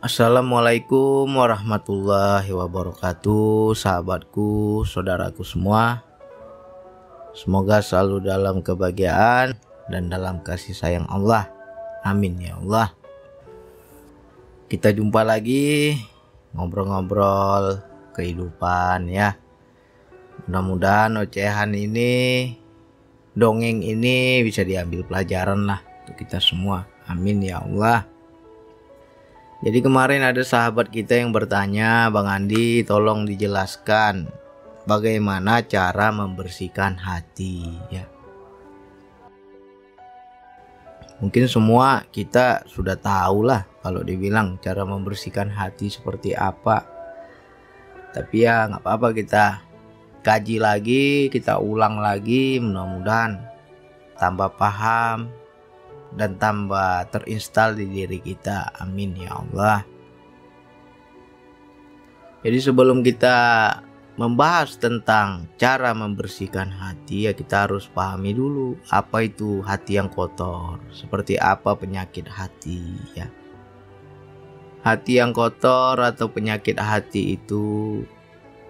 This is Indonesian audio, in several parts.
Assalamualaikum warahmatullahi wabarakatuh, sahabatku, saudaraku semua. Semoga selalu dalam kebahagiaan dan dalam kasih sayang Allah. Amin ya Allah. Kita jumpa lagi ngobrol-ngobrol kehidupan ya. Mudah-mudahan ocehan ini, dongeng ini bisa diambil pelajaran lah untuk kita semua. Amin ya Allah. Jadi kemarin ada sahabat kita yang bertanya, Bang Andi tolong dijelaskan bagaimana cara membersihkan hati ya. Mungkin semua kita sudah tahu lah kalau dibilang cara membersihkan hati seperti apa. Tapi ya nggak apa-apa, kita kaji lagi, kita ulang lagi, mudah-mudahan tambah paham dan tambah terinstal di diri kita. Amin ya Allah. Jadi sebelum kita membahas tentang cara membersihkan hati, ya kita harus pahami dulu apa itu hati yang kotor, seperti apa penyakit hati ya. Hati yang kotor atau penyakit hati itu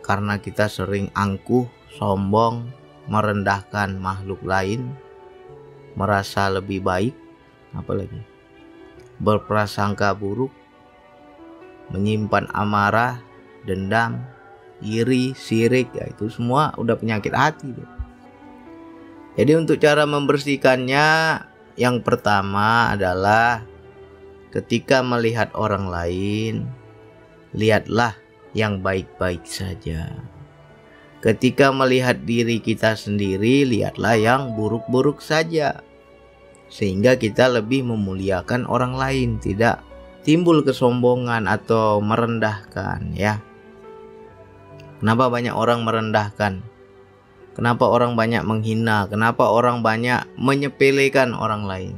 karena kita sering angkuh, sombong, merendahkan makhluk lain, merasa lebih baik, apalagi berprasangka buruk, menyimpan amarah, dendam, iri, sirik, ya itu semua udah penyakit hati tuh. Jadi untuk cara membersihkannya, yang pertama adalah ketika melihat orang lain, lihatlah yang baik-baik saja. Ketika melihat diri kita sendiri, lihatlah yang buruk-buruk saja. Sehingga kita lebih memuliakan orang lain, tidak timbul kesombongan atau merendahkan ya. Kenapa banyak orang merendahkan? Kenapa orang banyak menghina? Kenapa orang banyak menyepelekan orang lain?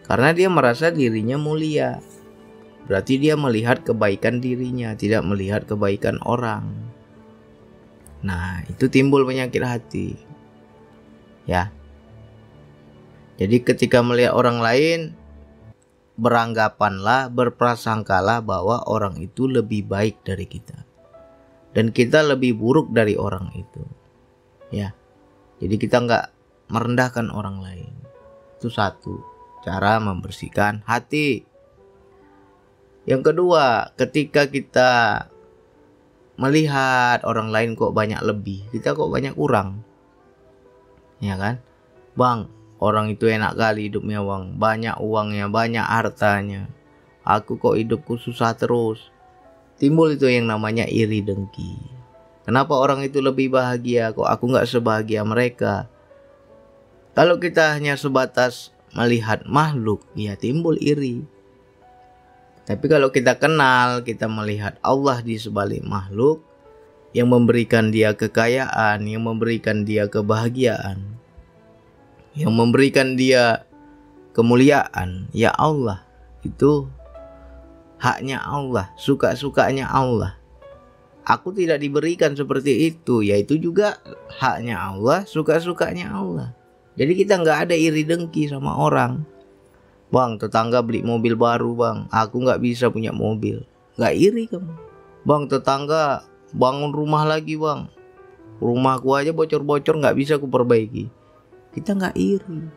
Karena dia merasa dirinya mulia. Berarti dia melihat kebaikan dirinya, tidak melihat kebaikan orang. Nah, itu timbul penyakit hati ya. Jadi ketika melihat orang lain, beranggapanlah, berprasangkalah bahwa orang itu lebih baik dari kita, dan kita lebih buruk dari orang itu ya. Jadi kita nggak merendahkan orang lain. Itu satu cara membersihkan hati. Yang kedua, ketika kita melihat orang lain kok banyak lebih, kita kok banyak kurang, ya kan? Bang, orang itu enak kali hidupnya bang, banyak uangnya, banyak hartanya. Aku kok hidupku susah terus. Timbul itu yang namanya iri dengki. Kenapa orang itu lebih bahagia, kok aku gak sebahagia mereka? Kalau kita hanya sebatas melihat makhluk, ya timbul iri. Tapi kalau kita kenal, kita melihat Allah di sebalik makhluk, yang memberikan dia kekayaan, yang memberikan dia kebahagiaan, yang memberikan dia kemuliaan, ya Allah, itu haknya Allah, suka-sukanya Allah. Aku tidak diberikan seperti itu, yaitu juga haknya Allah, suka-sukanya Allah. Jadi kita nggak ada iri dengki sama orang. Bang, tetangga beli mobil baru bang, aku nggak bisa punya mobil. Nggak iri kamu. Bang, tetangga bangun rumah lagi bang, rumahku aja bocor-bocor nggak bisa aku perbaiki. Kita nggak iri.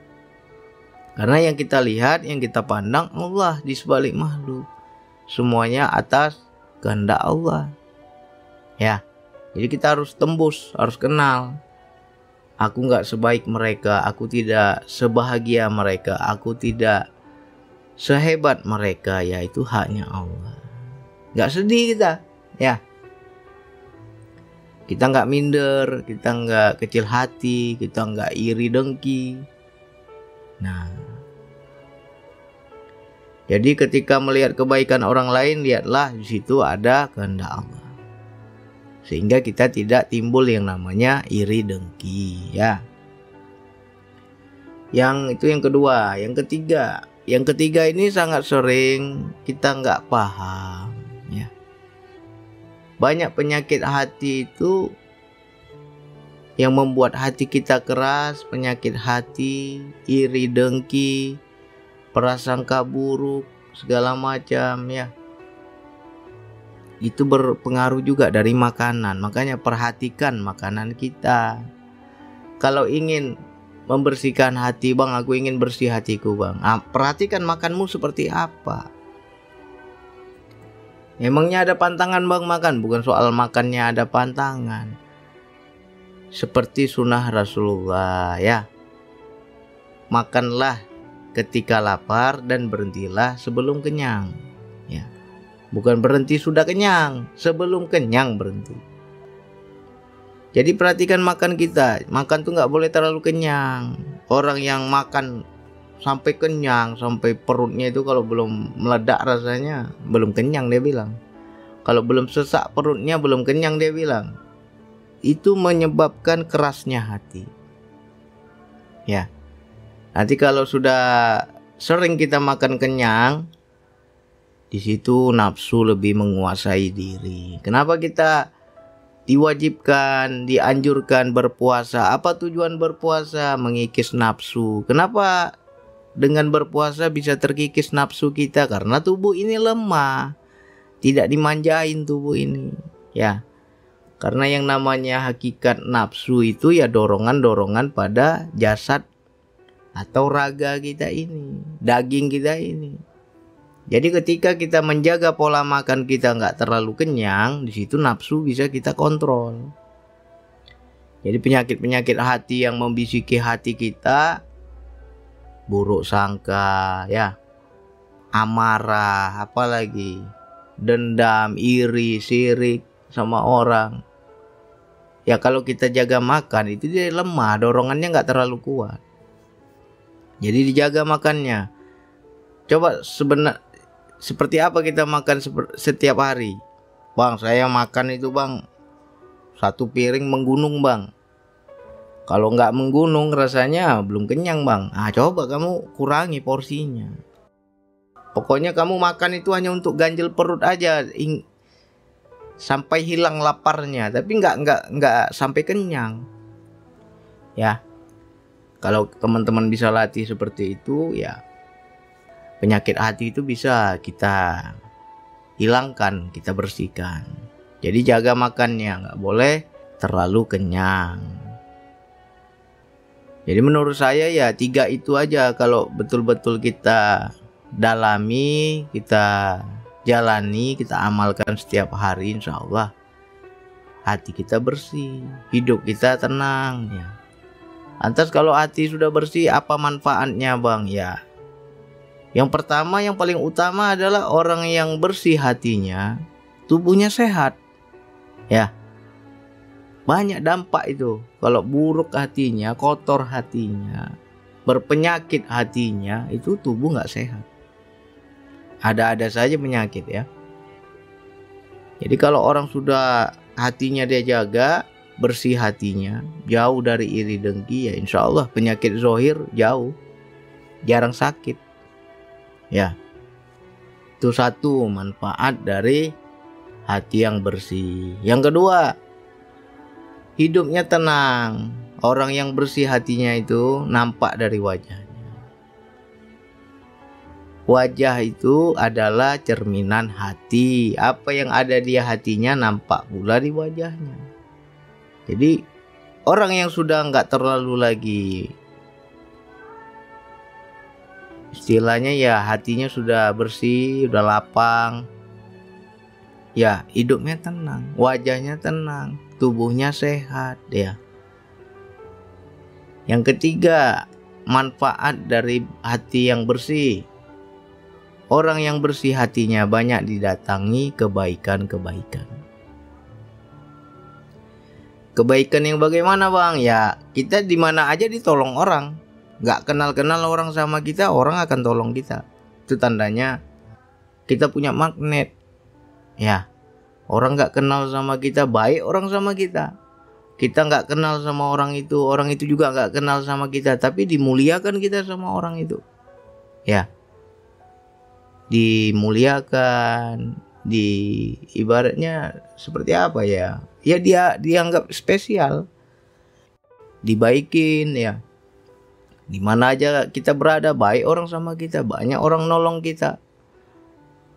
Karena yang kita lihat, yang kita pandang Allah di sebalik makhluk. Semuanya atas kehendak Allah ya. Jadi kita harus tembus, harus kenal. Aku nggak sebaik mereka, aku tidak sebahagia mereka, aku tidak sehebat mereka, ya itu haknya Allah. Nggak sedih kita ya. Kita nggak minder, kita nggak kecil hati, kita nggak iri dengki. Nah, jadi ketika melihat kebaikan orang lain, lihatlah di situ ada kehendak Allah. Sehingga kita tidak timbul yang namanya iri dengki ya. Yang itu yang kedua. Yang ketiga ini sangat sering kita nggak paham ya. Banyak penyakit hati itu yang membuat hati kita keras, penyakit hati, iri dengki, prasangka buruk, segala macam ya. Itu berpengaruh juga dari makanan. Makanya perhatikan makanan kita. Kalau ingin membersihkan hati, bang, aku ingin bersih hatiku, bang. Perhatikan makanmu seperti apa. Emangnya ada pantangan, bang, makan? Bukan soal makannya ada pantangan. Seperti sunnah Rasulullah ya. Makanlah ketika lapar dan berhentilah sebelum kenyang. Ya. Bukan berhenti sudah kenyang, sebelum kenyang berhenti. Jadi perhatikan makan kita. Makan tuh nggak boleh terlalu kenyang. Orang yang makan sampai kenyang, sampai perutnya itu kalau belum meledak rasanya, belum kenyang dia bilang. Kalau belum sesak perutnya, belum kenyang dia bilang. Itu menyebabkan kerasnya hati. Ya. Nanti kalau sudah sering kita makan kenyang, di situ nafsu lebih menguasai diri. Kenapa kita diwajibkan, dianjurkan berpuasa? Apa tujuan berpuasa? Mengikis nafsu. Kenapa dengan berpuasa bisa terkikis nafsu kita? Karena tubuh ini lemah, tidak dimanjain tubuh ini ya. Karena yang namanya hakikat nafsu itu ya dorongan-dorongan pada jasad atau raga kita ini, daging kita ini. Jadi ketika kita menjaga pola makan kita nggak terlalu kenyang, di situ nafsu bisa kita kontrol. Jadi penyakit-penyakit hati yang membisiki hati kita, buruk sangka, ya, amarah, apalagi dendam, iri, sirik sama orang. Ya kalau kita jaga makan itu dia lemah, dorongannya nggak terlalu kuat. Jadi dijaga makannya. Coba seperti apa kita makan setiap hari? Bang, saya makan itu, bang, 1 piring menggunung, bang. Kalau nggak menggunung rasanya belum kenyang, bang. Coba kamu kurangi porsinya. Pokoknya kamu makan itu hanya untuk ganjel perut aja, sampai hilang laparnya, tapi nggak sampai kenyang. Ya. Kalau teman-teman bisa latih seperti itu, ya penyakit hati itu bisa kita hilangkan, kita bersihkan. Jadi jaga makannya, nggak boleh terlalu kenyang. Jadi menurut saya ya 3 itu aja. Kalau betul-betul kita dalami, kita jalani, kita amalkan setiap hari, insya Allah hati kita bersih, hidup kita tenang ya. Lantas kalau hati sudah bersih, apa manfaatnya, bang? Ya, yang pertama, yang paling utama adalah orang yang bersih hatinya, tubuhnya sehat. Ya, banyak dampak itu. Kalau buruk hatinya, kotor hatinya, berpenyakit hatinya, itu tubuh nggak sehat. Ada-ada saja penyakit ya. Jadi kalau orang sudah hatinya dia jaga, bersih hatinya, jauh dari iri dengki, ya insya Allah penyakit zohir jauh, jarang sakit. Ya, itu satu manfaat dari hati yang bersih. Yang kedua, hidupnya tenang. Orang yang bersih hatinya itu nampak dari wajahnya. Wajah itu adalah cerminan hati. Apa yang ada di hatinya nampak pula di wajahnya. Jadi orang yang sudah nggak terlalu lagi, istilahnya ya hatinya sudah bersih, sudah lapang, ya hidupnya tenang, wajahnya tenang, tubuhnya sehat ya. Yang ketiga, manfaat dari hati yang bersih. Orang yang bersih hatinya banyak didatangi kebaikan-kebaikan. Kebaikan yang bagaimana, bang? Ya kita di mana aja ditolong orang. Gak kenal-kenal orang sama kita, orang akan tolong kita. Itu tandanya kita punya magnet. Ya, orang gak kenal sama kita, baik orang sama kita. Kita gak kenal sama orang itu juga gak kenal sama kita, tapi dimuliakan kita sama orang itu. Ya, dimuliakan, ibaratnya seperti apa ya? Ya dia dianggap spesial, dibaikin ya. Di mana aja kita berada, baik orang sama kita, banyak orang nolong kita.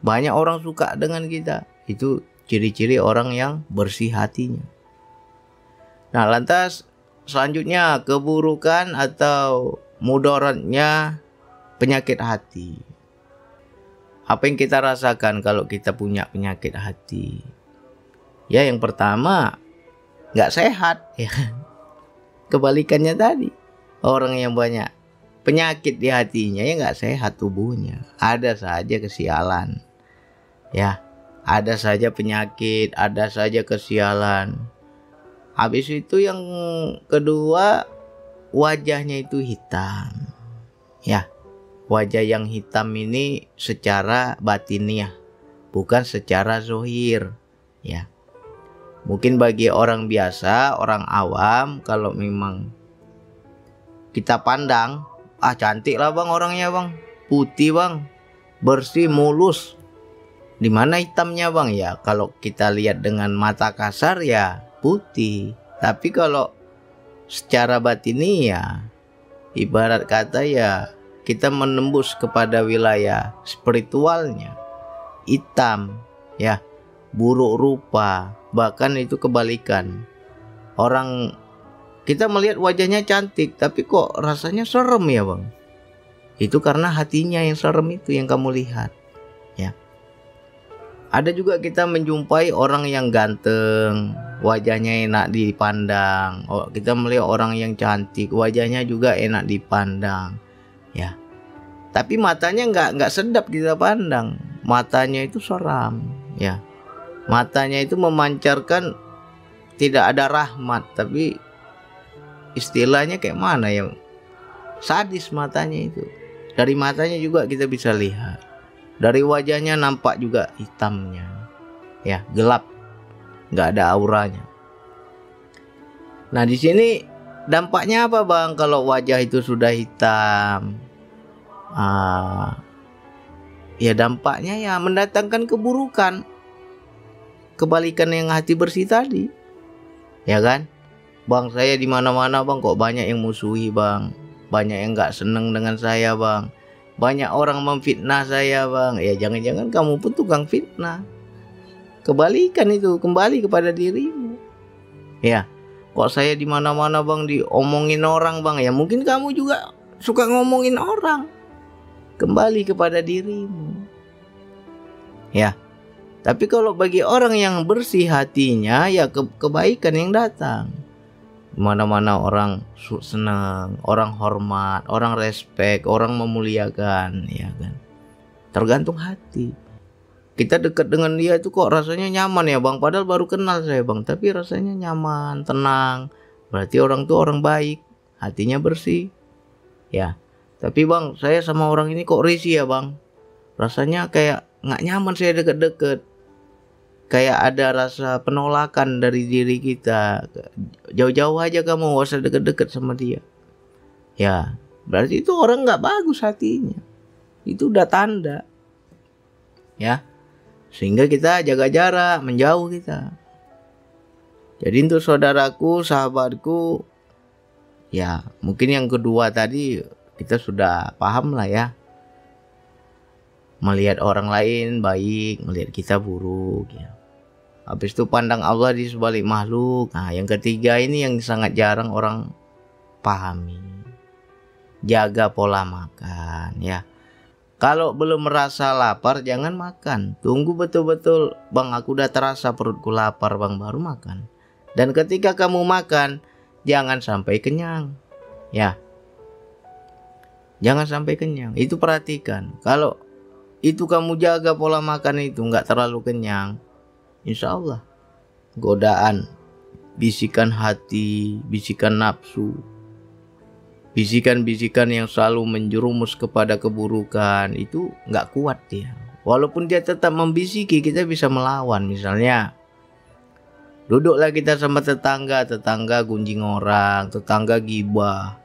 banyak orang suka dengan kita. Itu ciri-ciri orang yang bersih hatinya. Nah, lantas selanjutnya keburukan atau mudaratnya penyakit hati. Apa yang kita rasakan kalau kita punya penyakit hati? Ya, yang pertama nggak sehat, ya. Kebalikannya tadi, orang yang banyak penyakit di hatinya ya nggak sehat tubuhnya. Ada saja kesialan, ya. Ada saja penyakit, ada saja kesialan. Habis itu yang kedua, wajahnya itu hitam, ya. Wajah yang hitam ini secara batiniah, bukan secara zohir, ya. Mungkin bagi orang biasa, orang awam, kalau memang kita pandang, cantik lah bang orangnya bang, putih bang, bersih, mulus. Di mana hitamnya bang? Ya kalau kita lihat dengan mata kasar ya putih. Tapi kalau secara batini ya, ibarat kata ya kita menembus kepada wilayah spiritualnya, hitam, ya, buruk rupa. Bahkan itu kebalikan. Orang kita melihat wajahnya cantik, tapi kok rasanya serem ya bang? Itu karena hatinya yang serem itu yang kamu lihat, ya. Ada juga kita menjumpai orang yang ganteng, wajahnya enak dipandang. Kita melihat orang yang cantik, wajahnya juga enak dipandang, ya. Tapi matanya nggak sedap kita pandang. Matanya itu seram, ya. Matanya itu memancarkan tidak ada rahmat, tapi istilahnya kayak mana ya, sadis matanya itu. Dari matanya juga kita bisa lihat. Dari wajahnya nampak juga hitamnya, ya, gelap, nggak ada auranya. Nah di sini dampaknya apa bang kalau wajah itu sudah hitam? Ya dampaknya ya mendatangkan keburukan. Kebalikan yang hati bersih tadi, ya kan? Bang, saya di mana-mana bang, kok banyak yang musuhi bang, banyak yang nggak seneng dengan saya bang, banyak orang memfitnah saya bang. Ya jangan-jangan kamu pun tukang fitnah. Kebalikan itu, kembali kepada dirimu. Ya, kok saya di mana-mana bang diomongin orang bang, ya mungkin kamu juga suka ngomongin orang. Kembali kepada dirimu, ya. Tapi kalau bagi orang yang bersih hatinya, ya kebaikan yang datang. Mana-mana orang senang, orang hormat, orang respect, orang memuliakan, ya kan. Tergantung hati. Kita dekat dengan dia itu kok rasanya nyaman ya bang. Padahal baru kenal saya bang, tapi rasanya nyaman, tenang. Berarti orang itu orang baik, hatinya bersih, ya. Tapi bang, saya sama orang ini kok risih ya bang. Rasanya kayak nggak nyaman saya deket-deket. Kayak ada rasa penolakan dari diri kita. Jauh-jauh aja kamu, gak usah deket-deket sama dia. Ya, berarti itu orang gak bagus hatinya. Itu udah tanda, ya. Sehingga kita jaga jarak, menjauh kita. Jadi untuk saudaraku, sahabatku, ya mungkin yang kedua tadi kita sudah paham lah ya. Melihat orang lain baik, melihat kita buruk, ya. Habis itu pandang Allah di sebalik makhluk. Nah yang ketiga ini yang sangat jarang orang pahami. Jaga pola makan, ya. Kalau belum merasa lapar jangan makan. Tunggu betul-betul, bang aku udah terasa perutku lapar bang, baru makan. Dan ketika kamu makan, jangan sampai kenyang, ya. Jangan sampai kenyang. Itu perhatikan. Kalau itu kamu jaga pola makan itu nggak terlalu kenyang, insya Allah godaan, bisikan hati, bisikan nafsu, bisikan-bisikan yang selalu menjerumus kepada keburukan itu nggak kuat dia. Walaupun dia tetap membisiki, kita bisa melawan. Misalnya duduklah kita sama tetangga gunjing orang, tetangga gibah.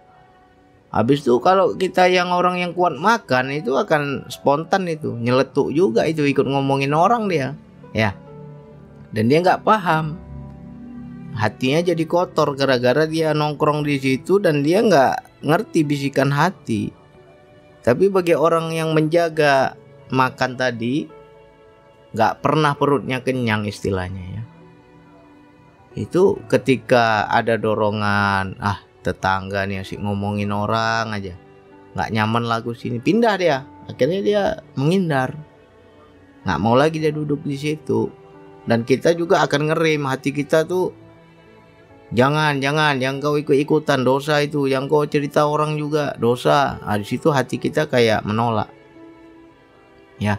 Habis itu kalau kita yang orang yang kuat makan itu akan spontan itu, nyeletuk juga itu, ikut ngomongin orang dia, ya. Dan dia nggak paham, hatinya jadi kotor gara-gara dia nongkrong di situ dan dia nggak ngerti bisikan hati. Tapi bagi orang yang menjaga makan tadi, nggak pernah perutnya kenyang istilahnya ya. Itu ketika ada dorongan, tetangga nih asik ngomongin orang aja, nggak nyaman lagu sini, pindah dia. Akhirnya dia menghindar, nggak mau lagi dia duduk di situ. Dan kita juga akan ngerem hati kita tuh, jangan kau ikut-ikutan, dosa itu. Yang kau cerita orang juga dosa. Di situ hati kita kayak menolak. Ya.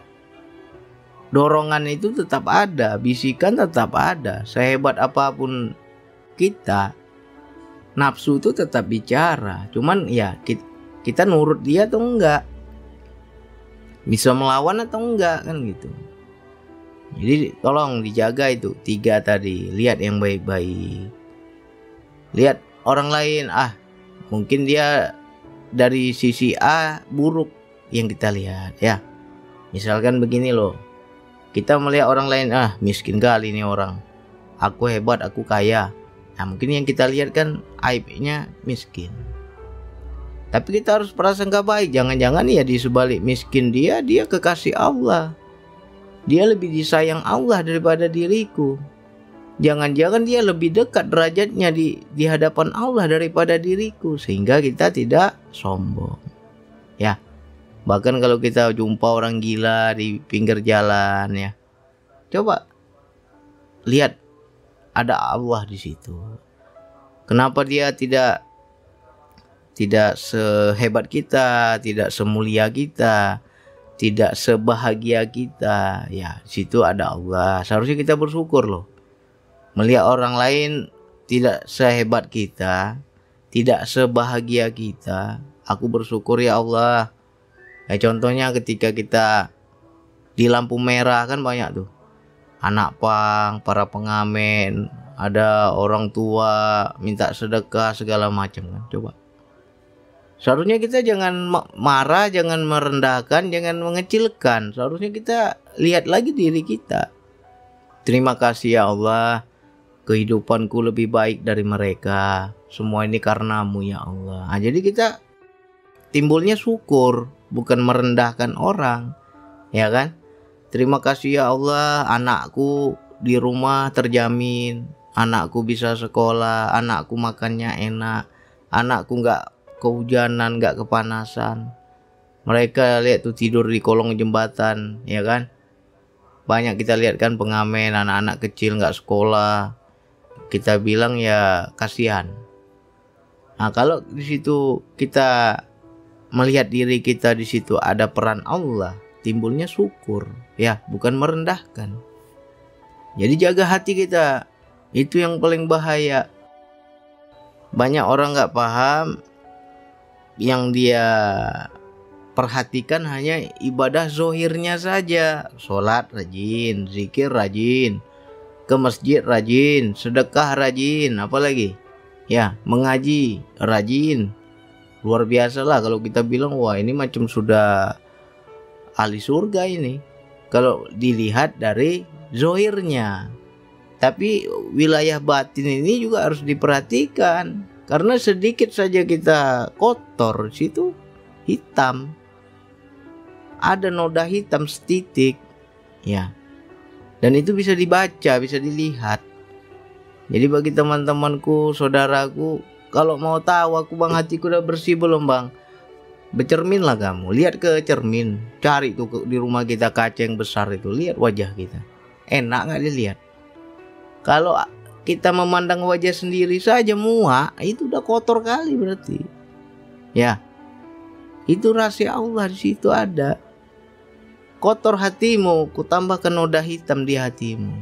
Dorongan itu tetap ada, bisikan tetap ada. Sehebat apapun kita, nafsu itu tetap bicara. Cuman ya kita nurut dia atau enggak, bisa melawan atau enggak, kan gitu. Jadi tolong dijaga itu 3 tadi. Lihat yang baik-baik. Lihat orang lain, mungkin dia dari sisi A buruk yang kita lihat ya. Misalkan begini loh, kita melihat orang lain, miskin kali ini orang, aku hebat, aku kaya. Nah mungkin yang kita lihat kan aibnya miskin. Tapi kita harus prasangka baik, jangan-jangan ya di sebalik miskin dia kekasih Allah. Dia lebih disayang Allah daripada diriku. Jangan-jangan dia lebih dekat derajatnya di hadapan Allah daripada diriku, sehingga kita tidak sombong. Ya. Bahkan kalau kita jumpa orang gila di pinggir jalan ya, coba lihat ada Allah di situ. Kenapa dia tidak sehebat kita, tidak semulia kita, tidak sebahagia kita? Ya, di situ ada Allah. Seharusnya kita bersyukur loh. Melihat orang lain tidak sehebat kita, tidak sebahagia kita, aku bersyukur ya Allah. Contohnya ketika kita di lampu merah kan banyak tuh anak pang, para pengamen, ada orang tua minta sedekah segala macam kan. Coba. Seharusnya kita jangan marah, jangan merendahkan, jangan mengecilkan. Seharusnya kita lihat lagi diri kita. Terima kasih ya Allah, kehidupanku lebih baik dari mereka. Semua ini karenamu ya Allah. Jadi kita timbulnya syukur, bukan merendahkan orang, ya kan? Terima kasih ya Allah, anakku di rumah terjamin, anakku bisa sekolah, anakku makannya enak, anakku nggak kehujanan, nggak kepanasan. Mereka lihat tuh tidur di kolong jembatan, ya kan? Banyak kita lihat kan pengamen, anak-anak kecil nggak sekolah. Kita bilang ya kasihan. Nah kalau di situ kita melihat diri kita di situ ada peran Allah, timbulnya syukur, ya, bukan merendahkan. Jadi jaga hati kita, itu yang paling bahaya. Banyak orang nggak paham, yang dia perhatikan hanya ibadah zohirnya saja. Sholat rajin, zikir rajin, ke masjid rajin, sedekah rajin, apalagi ya mengaji rajin. Luar biasa lah kalau kita bilang, wah ini macam sudah ahli surga ini, kalau dilihat dari zohirnya. Tapi wilayah batin ini juga harus diperhatikan, karena sedikit saja kita kotor, situ hitam, ada noda hitam setitik ya, dan itu bisa dibaca, bisa dilihat. Jadi bagi teman-temanku, saudaraku, kalau mau tahu aku bang hatiku udah bersih belum bang, bercerminlah kamu, lihat ke cermin, cari tuh di rumah kita kaca yang besar itu, lihat wajah kita, enak nggak dilihat? Kalau kita memandang wajah sendiri saja muak, itu udah kotor kali berarti, ya. Itu rahasia Allah di situ ada. Kotor hatimu, ku tambahkan noda hitam di hatimu,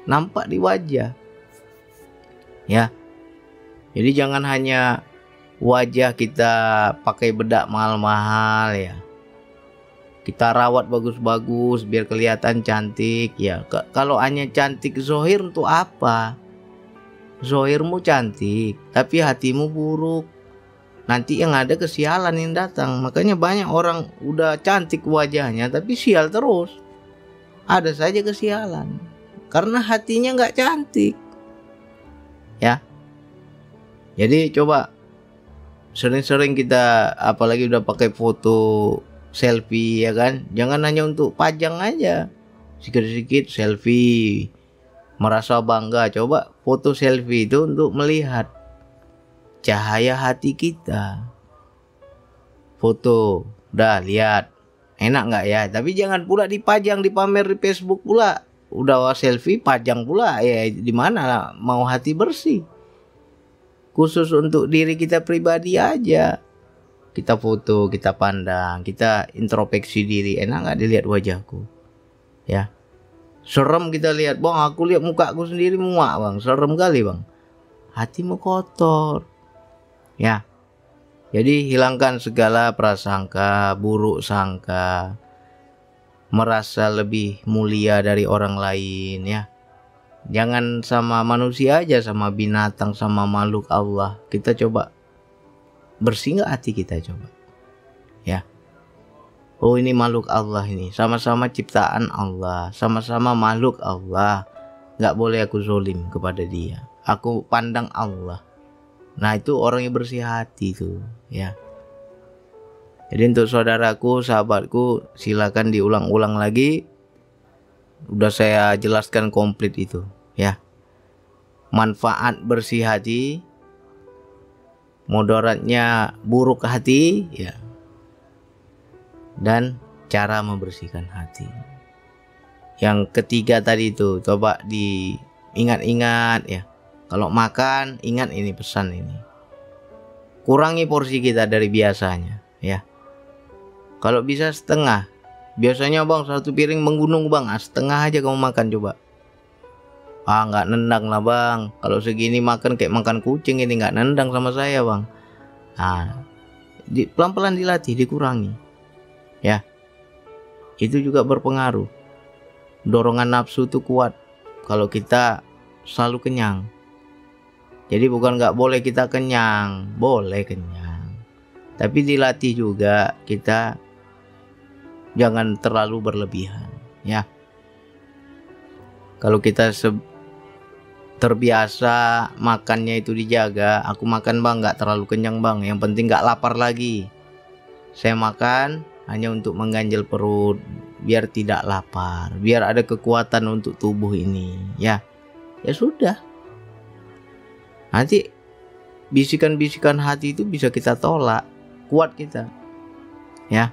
nampak di wajah, ya. Jadi jangan hanya wajah kita pakai bedak mahal-mahal ya, kita rawat bagus-bagus biar kelihatan cantik ya. Kalau hanya cantik zohir untuk apa? Zohirmu cantik tapi hatimu buruk, nanti yang ada kesialan yang datang. Makanya banyak orang udah cantik wajahnya tapi sial terus, ada saja kesialan karena hatinya nggak cantik ya. Jadi coba sering-sering kita, apalagi udah pakai foto selfie ya kan, jangan hanya untuk pajang aja. Sikit-sikit selfie, merasa bangga. Coba foto selfie itu untuk melihat cahaya hati kita. Foto, udah lihat, enak nggak ya? Tapi jangan pula dipajang, dipamer di Facebook pula. Udah selfie pajang pula, ya di mana mau hati bersih? Khusus untuk diri kita pribadi aja. Kita foto, kita pandang, kita introspeksi diri. Enak nggak dilihat wajahku? Ya, serem kita lihat, bang. Aku lihat mukaku sendiri muak, bang. Serem kali, bang. Hatimu kotor. Ya, jadi hilangkan segala prasangka, buruk sangka, merasa lebih mulia dari orang lain, ya. Jangan sama manusia aja, sama binatang, sama makhluk Allah. Kita coba bersih nggak hati kita, coba. Ya. Oh, ini makhluk Allah ini, sama-sama ciptaan Allah, sama-sama makhluk Allah. Nggak boleh aku zolim kepada dia. Aku pandang Allah. Nah, itu orang yang bersih hati tuh, ya. Jadi untuk saudaraku, sahabatku, silakan diulang-ulang lagi. Udah saya jelaskan komplit itu, ya. Manfaat bersih hati, mudaratnya buruk hati, ya. Dan cara membersihkan hati. Yang ketiga tadi itu, coba diingat-ingat, ya. Kalau makan, ingat ini pesan ini. Kurangi porsi kita dari biasanya, ya. Kalau bisa setengah. Biasanya bang satu piring menggunung bang, setengah aja kamu makan coba. Nggak nendang lah bang. Kalau segini makan kayak makan kucing ini, nggak nendang sama saya bang. Pelan-pelan dilatih, dikurangi. Ya, itu juga berpengaruh. Dorongan nafsu itu kuat kalau kita selalu kenyang. Jadi bukan nggak boleh kita kenyang, boleh kenyang. Tapi dilatih juga kita jangan terlalu berlebihan, ya. Kalau kita terbiasa makannya itu dijaga, aku makan bang nggak terlalu kenyang bang, yang penting nggak lapar lagi. Saya makan hanya untuk mengganjal perut, biar tidak lapar, biar ada kekuatan untuk tubuh ini, ya. Ya sudah. Nanti bisikan-bisikan hati itu bisa kita tolak, kuat kita, ya.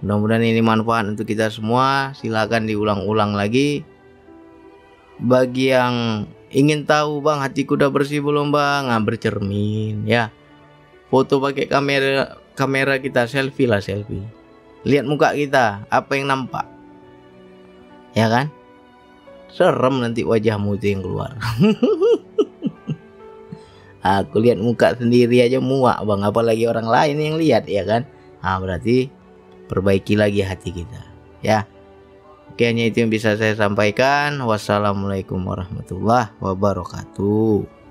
Mudah-mudahan ini manfaat untuk kita semua. Silakan diulang-ulang lagi. Bagi yang ingin tahu bang hatiku udah bersih belum bang, bercermin, ya. Foto pakai kamera kita, selfie lah, selfie. Lihat muka kita, apa yang nampak, ya kan? Serem nanti wajahmu itu yang keluar. Aku lihat muka sendiri aja muak bang, apalagi orang lain yang lihat, ya kan? Berarti perbaiki lagi hati kita, ya. Oke, hanya itu yang bisa saya sampaikan. Wassalamualaikum warahmatullahi wabarakatuh.